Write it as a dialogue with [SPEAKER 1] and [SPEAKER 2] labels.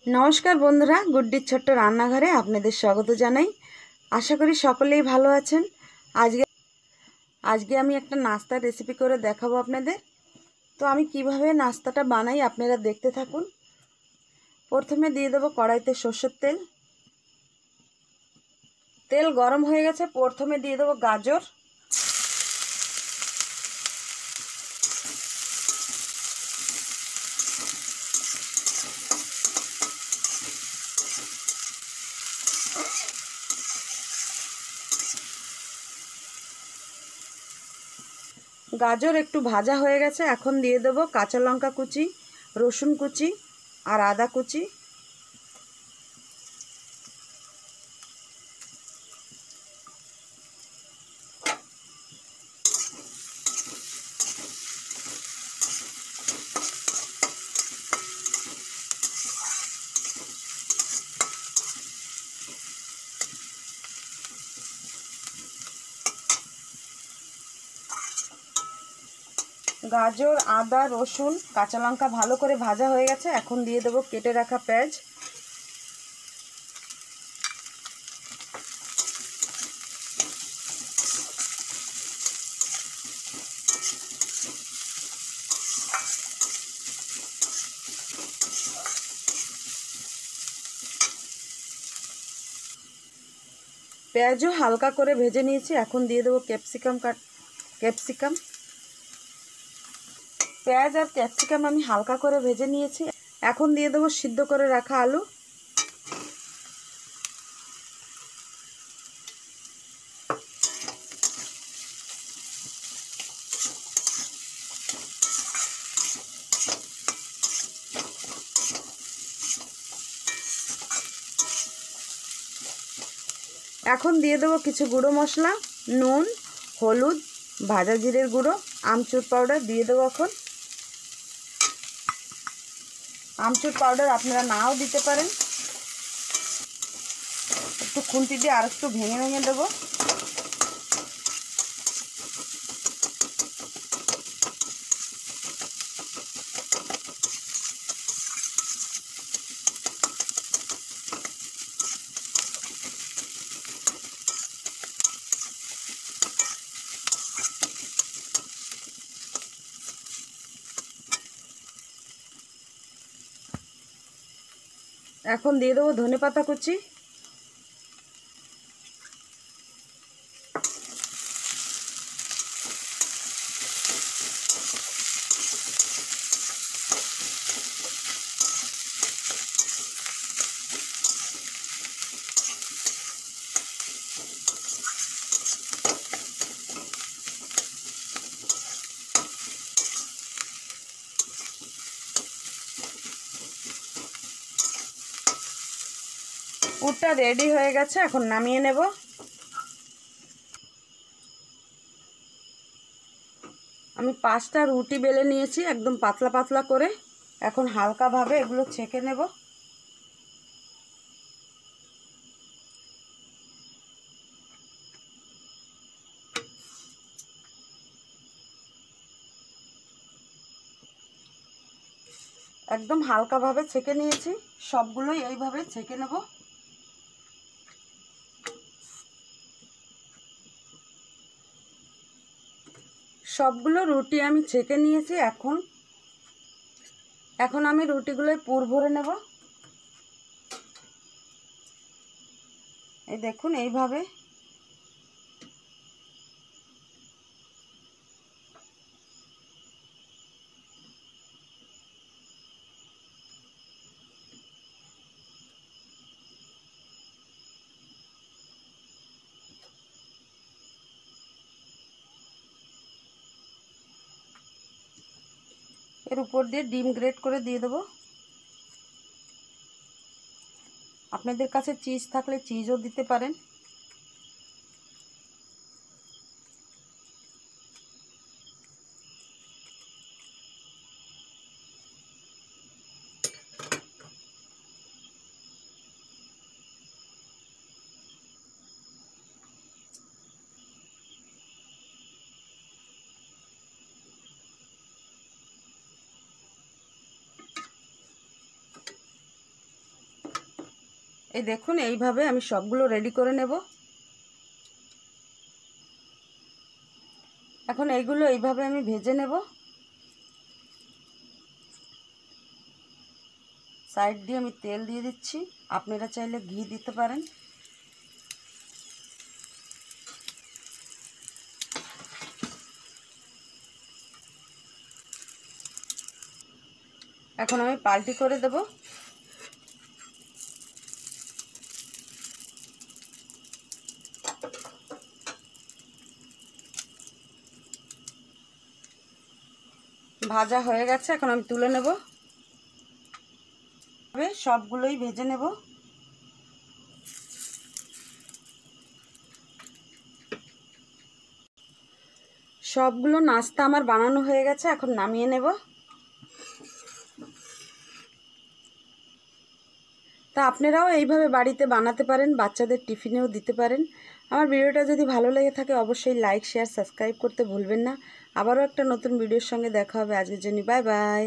[SPEAKER 1] নমস্কার বন্ধুরা, গুড্ডির ছোট্ট রান্নাঘরে আপনাদের স্বাগত জানাই। আশা করি সকলেই ভালো আছেন। আজকে আজকে আমি একটা নাস্তার রেসিপি করে দেখাবো আপনাদের। তো আমি কিভাবে নাস্তাটা বানাই আপনারা দেখতে থাকুন। প্রথমে দিয়ে দেবো কড়াইতে সর্ষের তেল। তেল গরম হয়ে গেছে, প্রথমে দিয়ে দেবো গাজর। গাজর একটু ভাজা হয়ে গেছে, এখন দিয়ে দেবো কাঁচা লঙ্কা কুচি, রসুন কুচি আর আদা কুচি। গাজর, আদা, রসুন, কাঁচা লঙ্কা ভালো করে ভাজা হয়ে গেছে, এখন দিয়ে দেবো কেটে রাখা পেঁয়াজ। পেঁয়াজও হালকা করে ভেজে নিয়েছি, এখন দিয়ে দেবো ক্যাপসিকাম। পেঁয়াজ আর ক্যাপসিকাম আমি হালকা করে ভেজে নিয়েছি, এখন দিয়ে দেবো সিদ্ধ করে রাখা আলু। এখন দিয়ে দেবো কিছু গুঁড়ো মশলা, নুন, হলুদ, ভাজা জিরের গুঁড়ো, আমচুর পাউডার দিয়ে দেবো। এখন আমচুর পাউডার আপনারা নাও দিতে পারেন। একটু খুন্তি দিয়ে আর একটু ভেঙে ভেঙে দেবো। এখন দিয়ে দেবো ধনেপাতা কুচি। পুরটা রেডি হয়ে গেছে, এখন নামিয়ে নেব। আমি 5টা রুটি বেলে নিয়েছি একদম পাতলা পাতলা করে, এখন হালকাভাবে এগুলো ছেঁকে নেব। একদম হালকাভাবে ছেঁকে নিয়েছি, সবগুলোই এইভাবে ছেঁকে নেব। সবগুলো রুটি আমি ছেঁকে নিয়েছি, এখন আমি রুটিগুলোয় পুর ভরে নেব। এই দেখুন এইভাবে। এর উপর দিয়ে ডিম গ্রেট করে দিয়ে দেবো। আপনাদের কাছে চিজ থাকলে চিজও দিতে পারেন। এই দেখুন এইভাবে আমি সবগুলো রেডি করে নেব। এখন এইগুলো এইভাবে আমি ভেজে নেব। সাইড দিয়ে আমি তেল দিয়ে দিচ্ছি, আপনারা চাইলে ঘি দিতে পারেন। এখন আমি পাল্টি করে দেব। ভাজা হয়ে গেছে, এখন আমি তুলে নেব। সবগুলোই ভেজে নেব। সবগুলো নাস্তা আমার বানানো হয়ে গেছে, এখন নামিয়ে নেব। তা আপনারাও এইভাবে বাড়িতে বানাতে পারেন, বাচ্চাদের টিফিনেও দিতে পারেন। আমার ভিডিওটা যদি ভালো লেগে থাকে অবশ্যই লাইক, শেয়ার, সাবস্ক্রাইব করতে ভুলবেন না। আবারও একটা নতুন ভিডিওর সঙ্গে দেখা হবে। আজকের জন্য বাই বাই।